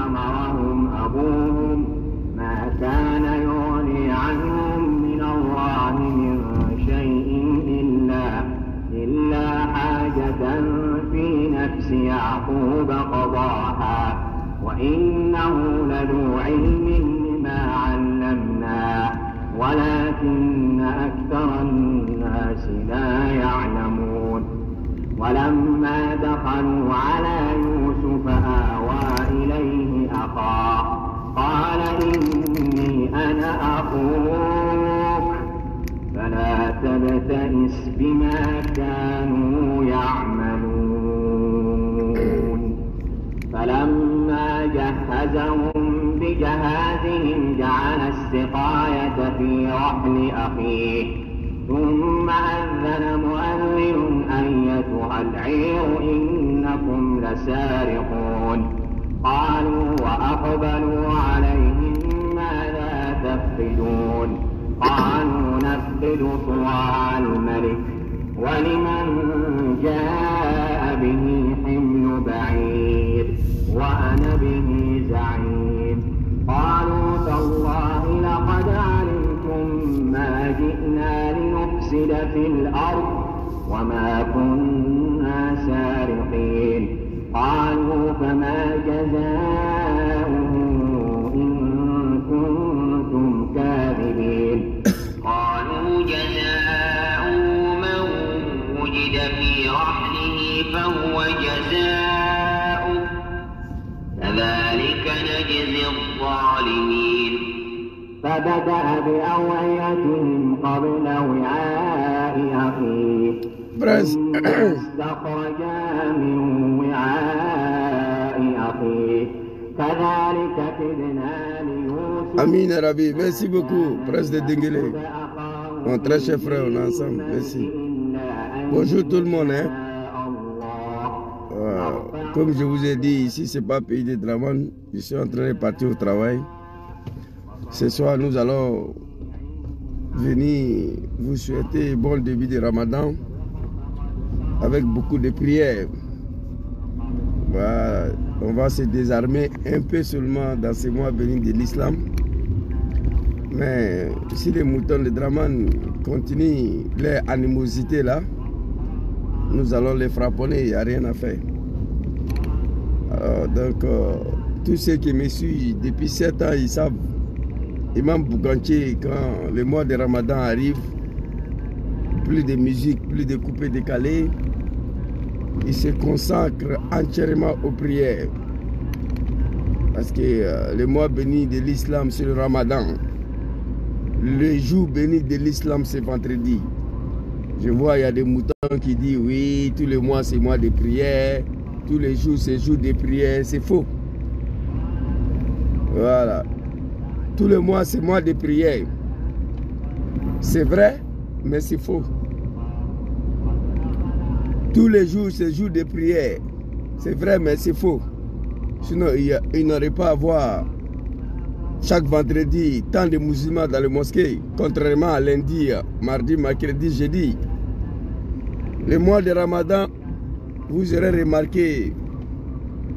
أمرهم أبوهم ما كان يغني عنهم من الله من شيء إلا حاجة في نفس يعقوب قضاها وإنه لذو علم لما علمناه ولكن أكثر الناس لا يعلمون ولما دخلوا على يوسف آوى إليه أخاه قال إني أنا أخوك فلا تبتئس بما كانوا يعملون فلما جهزهم بجهازهم جعل السقاية في رحل أخيه ثم أذن مؤذن أيتها العير إنكم لسارقون قالوا وأقبلوا عليهم ماذا تفقدون قالوا نفقد صواع الملك ولمن جاء به حمل بعير وأنا به زعيم قالوا تالله لقد علمتم ما جئنا لنفسد في الأرض وما كنا سارقين قالوا فما جزاؤه إن كنتم كاذبين قالوا جزاؤه من وجد في رحله فهو جزاؤه كذلك نجزي الظالمين فبدأ بأوعيتهم قبل وعاء أخيه ثم استخرجا من وعاء أخيه كذلك كدنا ليوسف Amin Arabi, merci beaucoup, Prince de Denguele. Mon très cher frère, on est ensemble, merci. Bonjour tout le monde. Hein? Comme je vous ai dit, ici, ce n'est pas pays de Draman. Je suis en train de partir au travail. Ce soir, nous allons venir vous souhaiter bon début de Ramadan avec beaucoup de prières. Voilà, on va se désarmer un peu seulement dans ces mois bénis de l'islam. Mais si les moutons de Draman continuent leur animosité là, nous allons les frapponner, il n'y a rien à faire. Alors, donc, tous ceux qui me suivent depuis 7 ans, ils savent, Imam Bougantier, quand le mois de Ramadan arrive, plus de musique, plus de coupés décalés, il se consacre entièrement aux prières. Parce que le mois béni de l'islam, c'est le Ramadan. Le jour béni de l'islam, c'est vendredi. Je vois, il y a des moutons qui disent, oui, tous les mois, c'est mois de prière. Tous les jours, c'est jour de prière. C'est faux. Voilà. Tous les mois, c'est mois de prière. C'est vrai, mais c'est faux. Tous les jours, c'est jour de prière. C'est vrai, mais c'est faux. Sinon, il n'aurait pas à avoir chaque vendredi tant de musulmans dans les mosquées, contrairement à lundi, mardi, mercredi, jeudi. Le mois de Ramadan, vous aurez remarqué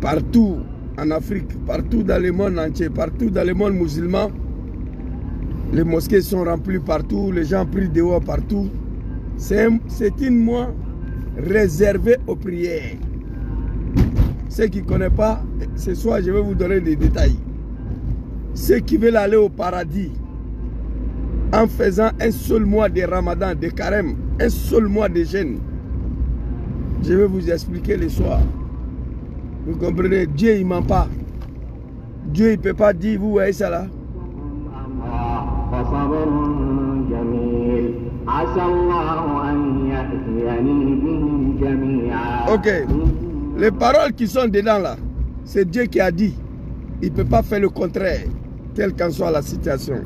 partout en Afrique, partout dans le monde entier, partout dans le monde musulman, les mosquées sont remplies partout, les gens prient dehors partout. C'est un mois réservé aux prières. Ceux qui ne connaissent pas, ce soir je vais vous donner des détails. Ceux qui veulent aller au paradis en faisant un seul mois de Ramadan, de carême, un seul mois de jeûne, je vais vous expliquer le soir. Vous comprenez, Dieu il ne ment pas. Dieu il ne peut pas dire, vous voyez ça là. Ok, les paroles qui sont dedans là, c'est Dieu qui a dit. Il ne peut pas faire le contraire, quelle qu'en soit la situation.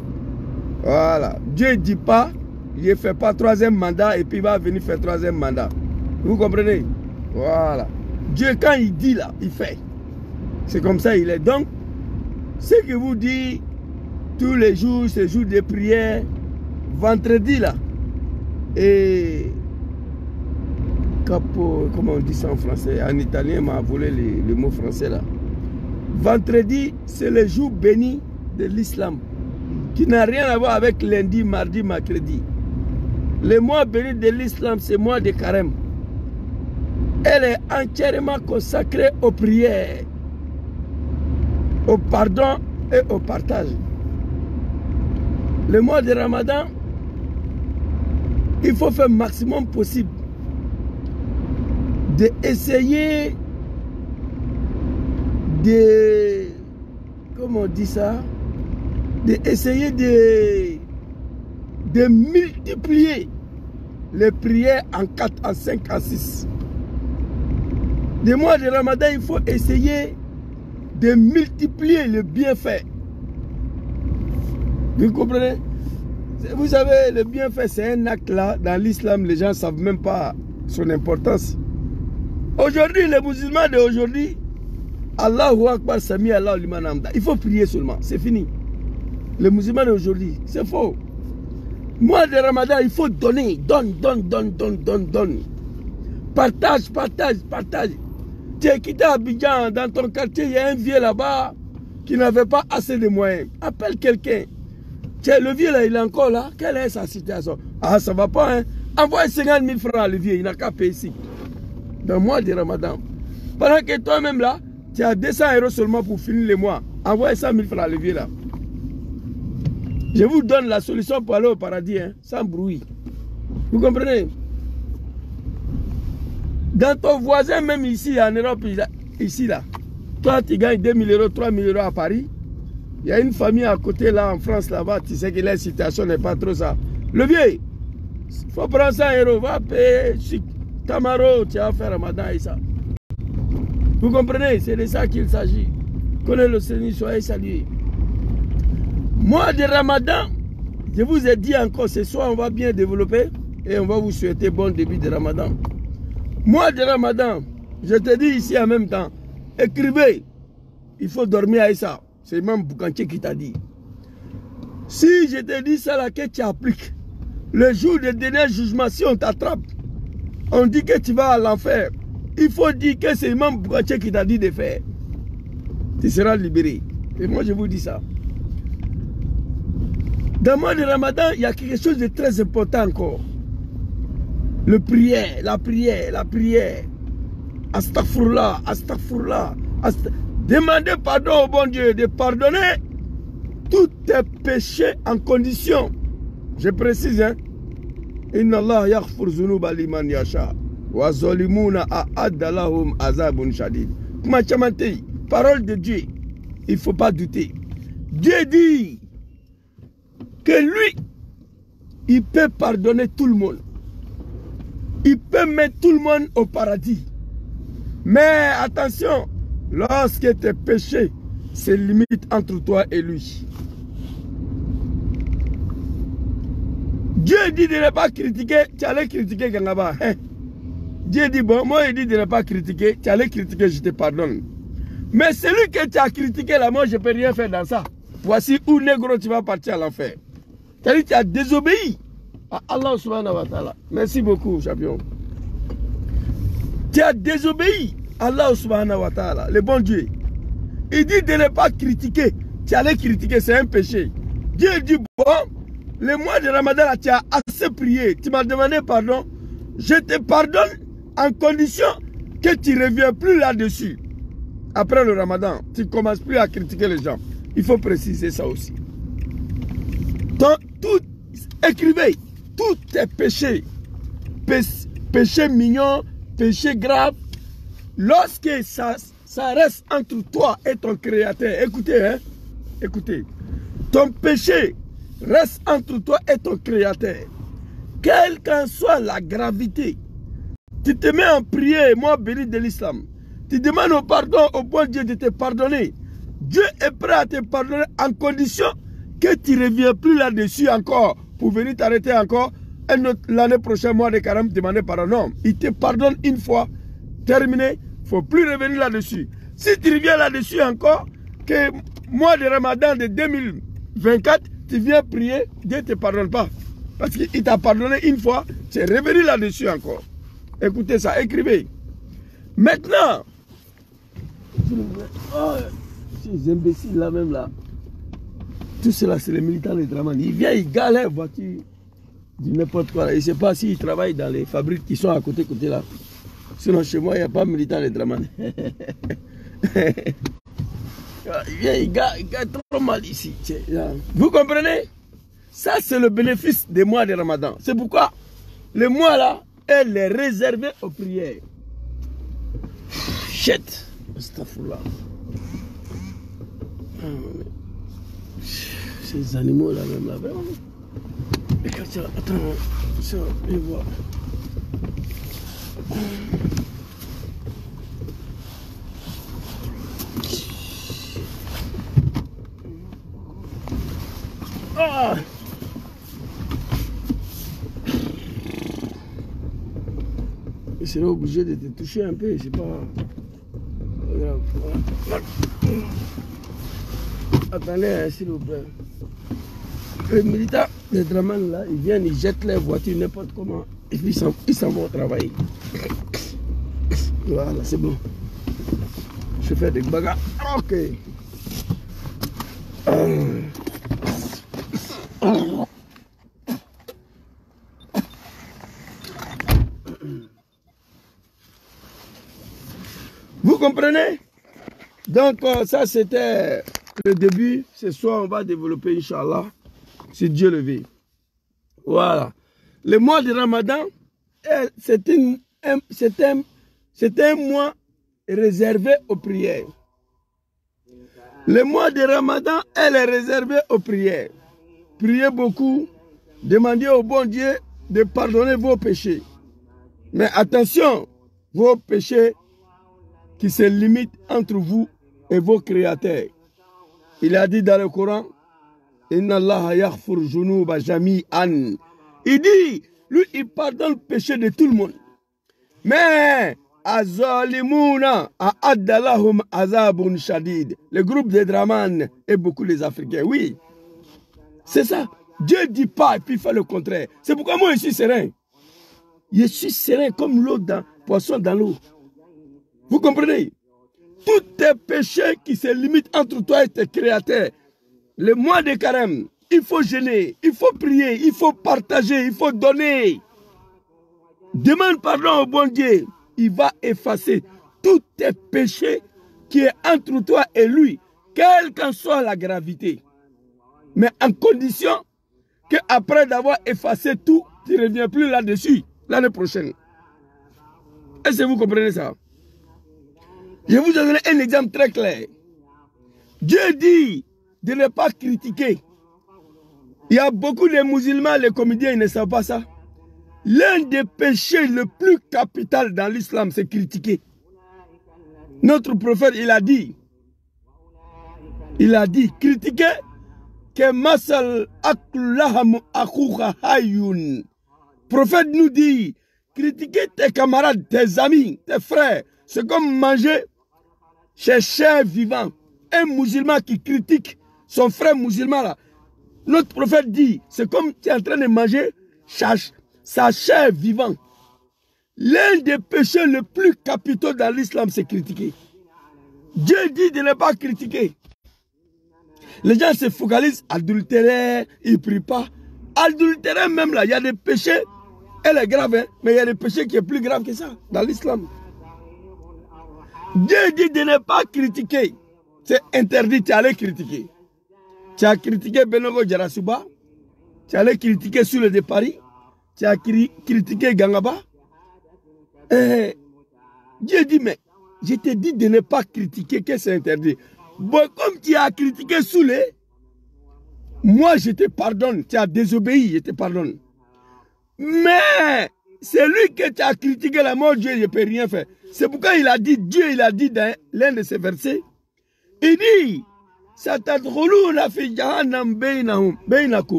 Voilà, Dieu ne dit pas, il ne fait pas troisième mandat et puis il va venir faire troisième mandat. Vous comprenez? Voilà. Dieu, quand il dit là, il fait. C'est comme ça il est. Donc, ce que vous dites tous les jours, c'est jour de prière, vendredi là, et capo, comment on dit ça en français? En italien, m'a volé le mot français là. Vendredi, c'est le jour béni de l'islam, qui n'a rien à voir avec lundi, mardi, mercredi. Le mois béni de l'islam, c'est le mois de carême. Elle est entièrement consacrée aux prières, au pardon et au partage. Le mois de Ramadan, il faut faire le maximum possible d'essayer de, comment on dit ça, d'essayer de multiplier les prières en 4, en 5, en 6. Le mois de Ramadan, il faut essayer de multiplier le bienfait. Vous comprenez? Vous savez, le bienfait, c'est un acte là. Dans l'islam, les gens ne savent même pas son importance. Aujourd'hui, les musulmans d'aujourd'hui, Allahu Akbar, Sami Allah liman hamda. Il faut prier seulement, c'est fini. Les musulmans d'aujourd'hui, c'est faux. Mois de Ramadan, il faut donner. Donne. Partage. Tu es quitté à Abidjan, dans ton quartier, il y a un vieux là-bas qui n'avait pas assez de moyens. Appelle quelqu'un. Le vieux là, il est encore là. Quelle est sa situation? Ah, ça va pas, hein? Envoie 50 000 francs à le vieux, il n'a qu'à payer ici. Dans le mois de Ramadan. Pendant que toi-même là, tu as 200 € seulement pour finir le mois. Envoie 100 000 francs à le vieux là. Je vous donne la solution pour aller au paradis, hein, sans bruit. Vous comprenez? Dans ton voisin, même ici en Europe, ici là, toi tu gagnes 2 000 €, 3 000 € à Paris. Il y a une famille à côté là en France là-bas, tu sais que la situation n'est pas trop ça. Le vieux, il faut prendre 100 €, va payer Tamaro, tu vas faire Ramadan et ça. Vous comprenez? C'est de ça qu'il s'agit. Connais le Seigneur, soyez salués. Mois de Ramadan, je vous ai dit encore, ce soir on va bien développer et on va vous souhaiter bon début de Ramadan. Mois de Ramadan, je te dis ici en même temps, écrivez, il faut dormir avec ça. C'est Imam Boukanché qui t'a dit. Si je te dis ça là, que tu appliques, le jour du dernier jugement, si on t'attrape, on dit que tu vas à l'enfer, il faut dire que c'est Imam Boukanché qui t'a dit de faire. Tu seras libéré. Et moi je vous dis ça. Dans le mois de Ramadan, il y a quelque chose de très important encore. La prière. Astaghfirullah. Demandez pardon au bon Dieu, de pardonner tous tes péchés en condition. Je précise, hein. Inna Allah yaghfir zunuba liman yasha. Wa zalimuna a'adda lahum azabun shadid. Parole de Dieu. Il ne faut pas douter. Dieu dit que lui, il peut pardonner tout le monde. Il peut mettre tout le monde au paradis. Mais attention, lorsque tes péchés se limitent entre toi et lui. Dieu dit de ne pas critiquer, tu allais critiquer Gangaba. Hein? Dieu dit, bon, moi il dit de ne pas critiquer, tu allais critiquer, je te pardonne. Mais celui que tu as critiqué là, moi je ne peux rien faire dans ça. Voici où négro tu vas partir à l'enfer. C'est-à-dire que tu as désobéi à Allah subhanahu wa ta'ala. Merci beaucoup, champion. Tu as désobéi à Allah subhanahu wa ta'ala, le bon Dieu. Il dit de ne pas critiquer. Tu allais critiquer, c'est un péché. Dieu dit, bon, le mois de Ramadan, là, tu as assez prié. Tu m'as demandé pardon. Je te pardonne en condition que tu ne reviens plus là-dessus. Après le Ramadan, tu ne commences plus à critiquer les gens. Il faut préciser ça aussi. Donc, écrivez tous tes péchés, péchés mignons, péchés graves, lorsque ça reste entre toi et ton Créateur. Écoutez, hein, écoutez, ton péché reste entre toi et ton Créateur. Quelle qu'en soit la gravité, tu te mets en prière, moi béni de l'islam, tu demandes au pardon au bon Dieu de te pardonner. Dieu est prêt à te pardonner en condition que tu ne reviens plus là-dessus encore pour venir t'arrêter encore l'année prochaine, mois de carême, demander pardon. Non, il te pardonne une fois, terminé, il ne faut plus revenir là-dessus. Si tu reviens là-dessus encore, que mois de Ramadan de 2024, tu viens prier, Dieu ne te pardonne pas. Parce qu'il t'a pardonné une fois, tu es revenu là-dessus encore. Écoutez ça, écrivez. Maintenant, Ces imbéciles là même là. Tout cela, c'est les militants de Dramane. Ils viennent, ils garent leur voiture. Du n'importe quoi. Je ne sais pas s'ils travaillent dans les fabriques qui sont à côté là. Sinon, chez moi, il n'y a pas de militants de Dramane. Ils viennent, ils garent trop mal ici. Vous comprenez? Ça, c'est le bénéfice des mois de Ramadan. C'est pourquoi le mois là, elle est réservé aux prières. Shit. Astaghfirullah. Ces animaux là même là, vraiment. Mais quand ça, attends, ça, et voilà. Ah! Je serai obligé de te toucher un peu, c'est pas grave. Voilà. Attendez, s'il vous plaît. Les militaires de Dramane là, ils viennent, ils jettent leurs voitures n'importe comment et puis ils s'en vont travailler. Voilà, c'est bon. Je fais des bagarres. Ok. Vous comprenez? Donc ça c'était le début. Ce soir on va développer Inch'Allah. Si Dieu le veut. Voilà. Le mois de Ramadan, c'est un mois réservé aux prières. Le mois de Ramadan, elle est réservée aux prières. Priez beaucoup, demandez au bon Dieu de pardonner vos péchés. Mais attention, vos péchés qui se limitent entre vous et vos créateurs. Il a dit dans le Coran, Inna Allah yaghfir junuba jami'an. Il dit, lui, il pardonne le péché de tout le monde. Mais, Azalimuna a'addalahum azabun shadid. Le groupe de Dramane et beaucoup les Africains. Oui, c'est ça. Dieu ne dit pas et puis il fait le contraire. C'est pourquoi moi je suis serein. Je suis serein comme l'eau dans poisson dans l'eau. Vous comprenez? Tous tes péchés qui se limitent entre toi et tes créateurs. Le mois de carême, il faut jeûner, il faut prier, il faut partager, il faut donner. Demande pardon au bon Dieu. Il va effacer tous tes péchés qui est entre toi et lui, quelle qu'en soit la gravité. Mais en condition qu'après d'avoir effacé tout, tu ne reviens plus là-dessus l'année prochaine. Est-ce que vous comprenez ça? Je vous donne un exemple très clair. Dieu dit de ne pas critiquer. Il y a beaucoup de musulmans, les comédiens, ils ne savent pas ça. L'un des péchés le plus capital dans l'islam, c'est critiquer. Notre prophète, il a dit, critiquer que masal aklaham akouha hayun. Prophète nous dit, critiquer tes camarades, tes amis, tes frères, c'est comme manger chez chair vivant. Un musulman qui critique son frère musulman là, notre prophète dit, c'est comme tu es en train de manger sa chair vivante. L'un des péchés les plus capitaux dans l'islam, c'est critiquer. Dieu dit de ne pas critiquer. Les gens se focalisent, adultérer, ils ne prient pas. Adultérer même là, il y a des péchés, elle est grave, hein, mais il y a des péchés qui sont plus graves que ça dans l'islam. Dieu dit de ne pas critiquer. C'est interdit, tu allais critiquer. Tu as critiqué Benogo Djarasuba, tu allais critiquer Soule de Paris, tu as critiqué Gangaba. Dieu dit, mais je t'ai dit de ne pas critiquer, que c'est interdit. Bon, comme tu as critiqué Soule, moi je te pardonne, tu as désobéi, je te pardonne. Mais c'est lui que tu as critiqué, la mort, Dieu, je ne peux rien faire. C'est pourquoi il a dit, Dieu, il a dit dans l'un de ses versets, il dit,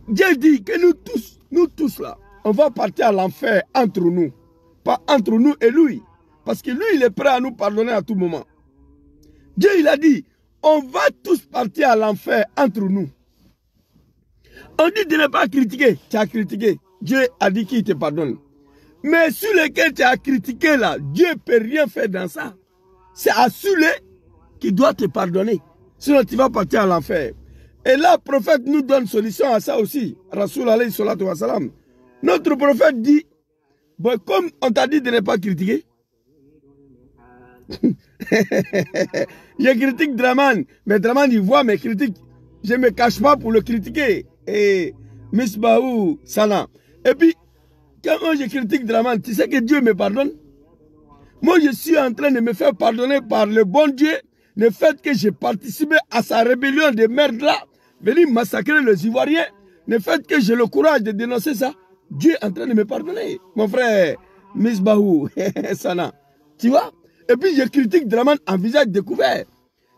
Dieu dit que nous tous là, on va partir à l'enfer entre nous. Pas entre nous et lui. Parce que lui, il est prêt à nous pardonner à tout moment. Dieu, il a dit, on va tous partir à l'enfer entre nous. On dit de ne pas critiquer. Tu as critiqué. Dieu a dit qu'il te pardonne. Mais sur lequel tu as critiqué là, Dieu ne peut rien faire dans ça. C'est à celui qui doit te pardonner. Sinon, tu vas partir à l'enfer. Et là, le prophète nous donne solution à ça aussi. Rasoul alayhi salatu wa salam. Notre prophète dit, bon, comme on t'a dit de ne pas critiquer, je critique Draman, mais Draman il voit mes critiques. Je ne me cache pas pour le critiquer. Et Misbahou Sana. Et puis, quand moi je critique Draman, tu sais que Dieu me pardonne. Moi je suis en train de me faire pardonner par le bon Dieu. Le fait que j'ai participé à sa rébellion de merde là, venir massacrer les Ivoiriens, le fait que j'ai le courage de dénoncer ça, Dieu est en train de me pardonner. Mon frère Misbahou Sana. Tu vois? Et puis je critique Draman en visage découvert.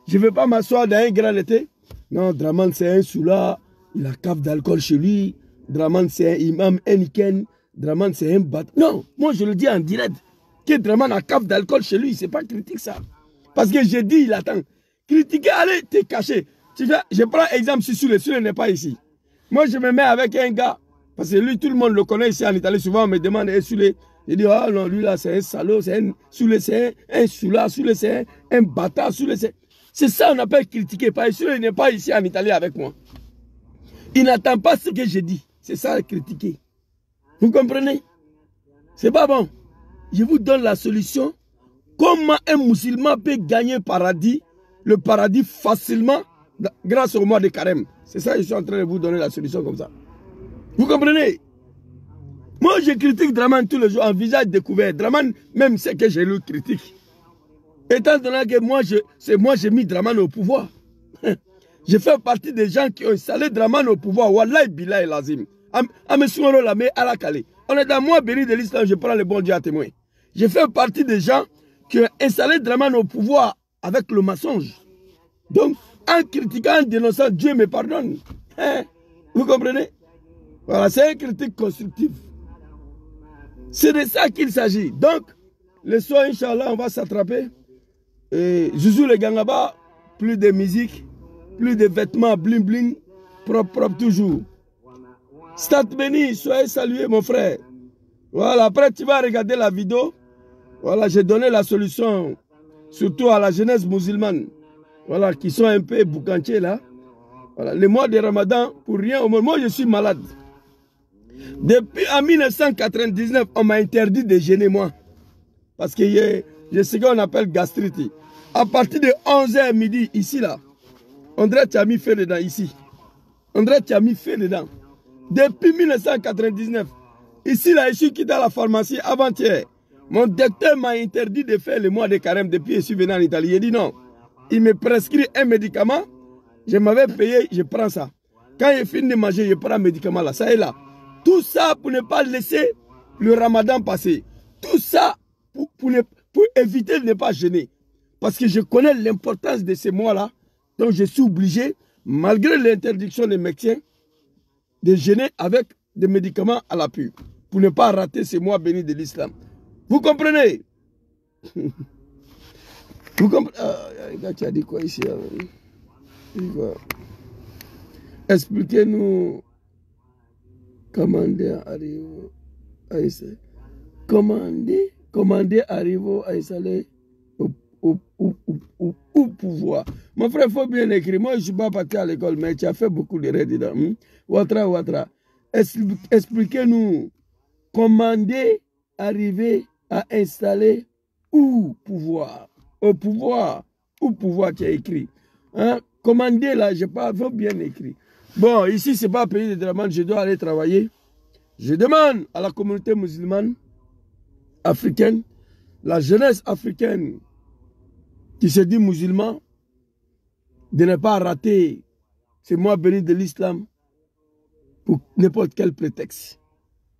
Je ne vais pas m'asseoir dans un grand été. Non, Draman c'est un soula, il a cave d'alcool chez lui. Draman c'est un imam eniken. Draman c'est un bat. Non, moi je le dis en direct. Que Draman a cave d'alcool chez lui, c'est pas critique ça. Parce que j'ai dit, il attend. Critiquer, allez, t'es caché. Tu vois, je prends exemple sur Soule n'est pas ici. Moi je me mets avec un gars, parce que lui tout le monde le connaît ici en Italie, souvent on me demande, Soule. Je dis, ah non, lui là c'est un salaud, c'est un Soule, c'est un soula, Soule c'est un bâtard, Soule c'est... C'est ça qu'on appelle critiquer. Parce que Soule n'est pas ici en Italie avec moi. Il n'attend pas ce que je dis. C'est ça critiquer. Vous comprenez? C'est pas bon. Je vous donne la solution. Comment un musulman peut gagner le paradis facilement grâce au mois de carême. C'est ça que je suis en train de vous donner la solution comme ça. Vous comprenez? Moi je critique Draman tous les jours en visage découvert. Draman même c'est que je le critique. Étant donné que moi j'ai mis Draman au pouvoir. Je fais partie des gens qui ont installé Draman au pouvoir. Wallahi billahi lazim. On est dans moi béni de l'islam, je prends le bon Dieu à témoin. Je fais partie des gens qui ont installé Draman au pouvoir avec le mensonge. Donc, en critiquant, en dénonçant, Dieu me pardonne. Hein? Vous comprenez? Voilà, c'est une critique constructive. C'est de ça qu'il s'agit. Donc, le soir, Inch'Allah, on va s'attraper. Zouzou le Gangaba, plus de musique, plus de vêtements bling bling, propre toujours. Stade béni, soyez salués mon frère. Voilà, après tu vas regarder la vidéo. Voilà, j'ai donné la solution, surtout à la jeunesse musulmane. Voilà, qui sont un peu boucantiers là. Voilà, le mois de Ramadan, pour rien au monde. Moi je suis malade. Depuis en 1999, on m'a interdit de jeûner moi. Parce que j'ai ce qu'on appelle gastrite. À partir de 11h midi, ici là, on dirait que tu as mis feu dedans ici. On dirait que tu as mis feu dedans. Depuis 1999, ici là, je suis quitté à la pharmacie avant-hier. Mon docteur m'a interdit de faire le mois de carême depuis que je suis venu en Italie. Il dit non. Il me prescrit un médicament. Je m'avais payé, je prends ça. Quand il finit de manger, je prends un médicament là. Ça est là. Tout ça pour ne pas laisser le ramadan passer. Tout ça pour éviter de ne pas jeûner. Parce que je connais l'importance de ces mois-là. Donc je suis obligé, malgré l'interdiction des médecins, de jeûner avec des médicaments à l'appui. Pour ne pas rater ces mois bénis de l'islam. Vous comprenez? Vous comprenez? Ah, tu as dit quoi ici? Expliquez-nous commander arrive à installer. Commander arrive à installer au pouvoir. Mon frère, il faut bien écrire. Moi, je ne suis pas parti à l'école, mais tu as fait beaucoup de rêves dedans. Ouattara. Expliquez-nous. Commander arriver à installer ou pouvoir. Au pouvoir. Ou pouvoir, tu as écrit. Hein? Commander là, je pas, faut bien écrire. Bon, ici, ce n'est pas un pays de Draman, je dois aller travailler. Je demande à la communauté musulmane africaine, la jeunesse africaine qui se dit musulman, de ne pas rater ces mois bénis de l'islam pour n'importe quel prétexte.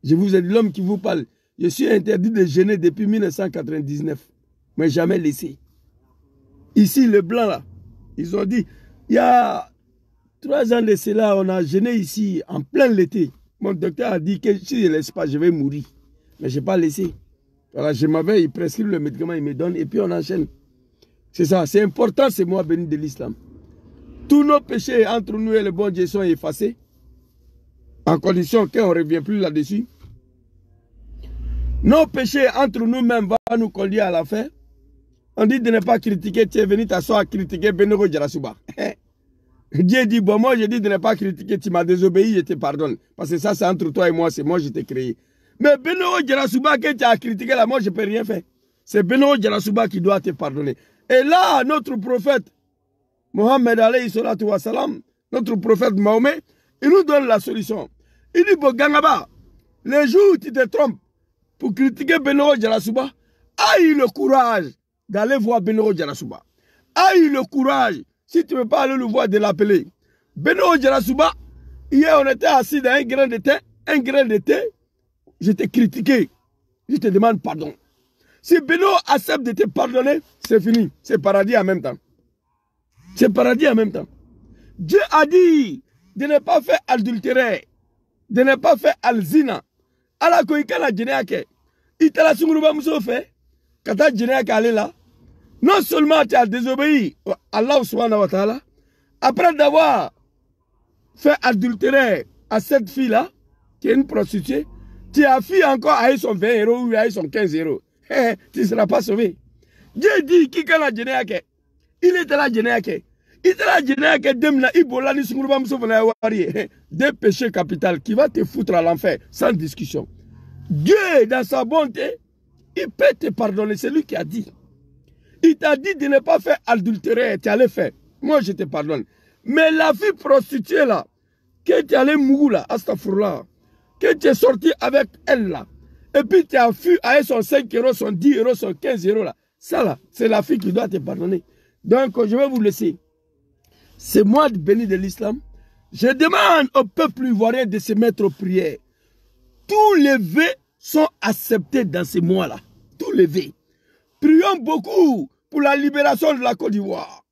Je vous ai dit, l'homme qui vous parle, je suis interdit de jeûner depuis 1999, mais jamais laissé. Ici, les blancs là, ils ont dit, il y a 3 ans de cela, on a jeûné ici en plein l'été. Mon docteur a dit que si je ne laisse pas, je vais mourir. Mais je n'ai pas laissé. Voilà, je m'avais, il prescrit le médicament, il me donne, et puis on enchaîne. C'est ça, c'est important ces mois bénis de l'islam. Tous nos péchés entre nous et le bon Dieu sont effacés, en condition qu'on ne revient plus là-dessus. Nos péchés entre nous-mêmes vont nous conduire à l'enfer. On dit de ne pas critiquer, tu es venu t'asseoir à critiquer Benoro Djarasuba. Dieu dit, bon, moi je dis de ne pas critiquer, tu m'as désobéi, je te pardonne. Parce que ça, c'est entre toi et moi, c'est moi, je t'ai créé. Mais Benoro Djarasuba que tu as critiqué là, moi je ne peux rien faire. C'est Benoro Djarasuba qui doit te pardonner. Et là, notre prophète, Mohammed alayhi salatu wa salam, notre prophète Mahomet, il nous donne la solution. Il dit, bon, Gangaba, les jours où tu te trompes pour critiquer Benoro Djarasuba, aie le courage d'aller voir Benoro Djarasuba. Aie le courage, si tu ne veux pas aller le voir, de l'appeler. Benoro Djarasuba, hier on était assis dans un grain de thé, je t'ai critiqué, je te demande pardon. Si Beno accepte de te pardonner, c'est fini, c'est paradis en même temps. C'est paradis en même temps. Dieu a dit de ne pas faire adultère, de ne pas faire alzina. ala ko ikana jene ke itala sunguruba muso fait kata jene ke aller là. Non seulement tu as désobéi à Allah subhanahu wa ta'ala, après d'avoir fait adultère à cette fille là qui est une prostituée, tu as fait encore à son 20 € ou à son 15 €. Tu ne seras pas sauvé. Dieu dit qui kana jene ke il est là jene ke itala jene ke demna ibola ni sunguruba muso fana wari des péchés capitaux qui va te foutre à l'enfer sans discussion. Dieu dans sa bonté il peut te pardonner, c'est lui qui a dit. Il t'a dit de ne pas faire adultère, tu allais faire. Moi, je te pardonne. Mais la fille prostituée là, que tu allais mourir là, astaghfirullah, que tu es sorti avec elle là, et puis tu as fui à son 5 €, son 10 €, son 15 € là, ça là, c'est la fille qui doit te pardonner. Donc, je vais vous laisser. C'est moi béni de l'islam. Je demande au peuple ivoirien de se mettre aux prières. Tous les vœux sont acceptés dans ces mois-là. Tous les vœux. Prions beaucoup pour la libération de la Côte d'Ivoire.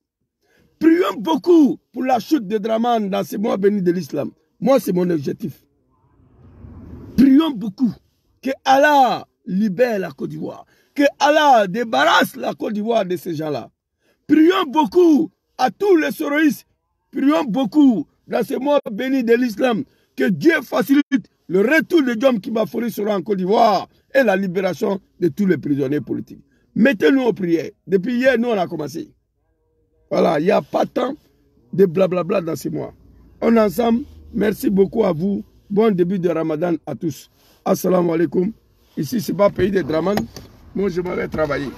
Prions beaucoup pour la chute de Draman dans ces mois bénis de l'islam. Moi, c'est mon objectif. Prions beaucoup que Allah libère la Côte d'Ivoire. Que Allah débarrasse la Côte d'Ivoire de ces gens-là. Prions beaucoup à tous les soroïstes. Prions beaucoup dans ces mois bénis de l'islam. Que Dieu facilite le retour de Djom Kibafori sera en Côte d'Ivoire et la libération de tous les prisonniers politiques. Mettez-nous aux prières. Depuis hier, nous, on a commencé. Voilà, il n'y a pas tant de blablabla dans ces mois. On est ensemble. Merci beaucoup à vous. Bon début de Ramadan à tous. Assalamu alaikum. Ici, ce n'est pas pays de Draman. Moi, je m'avais travaillé.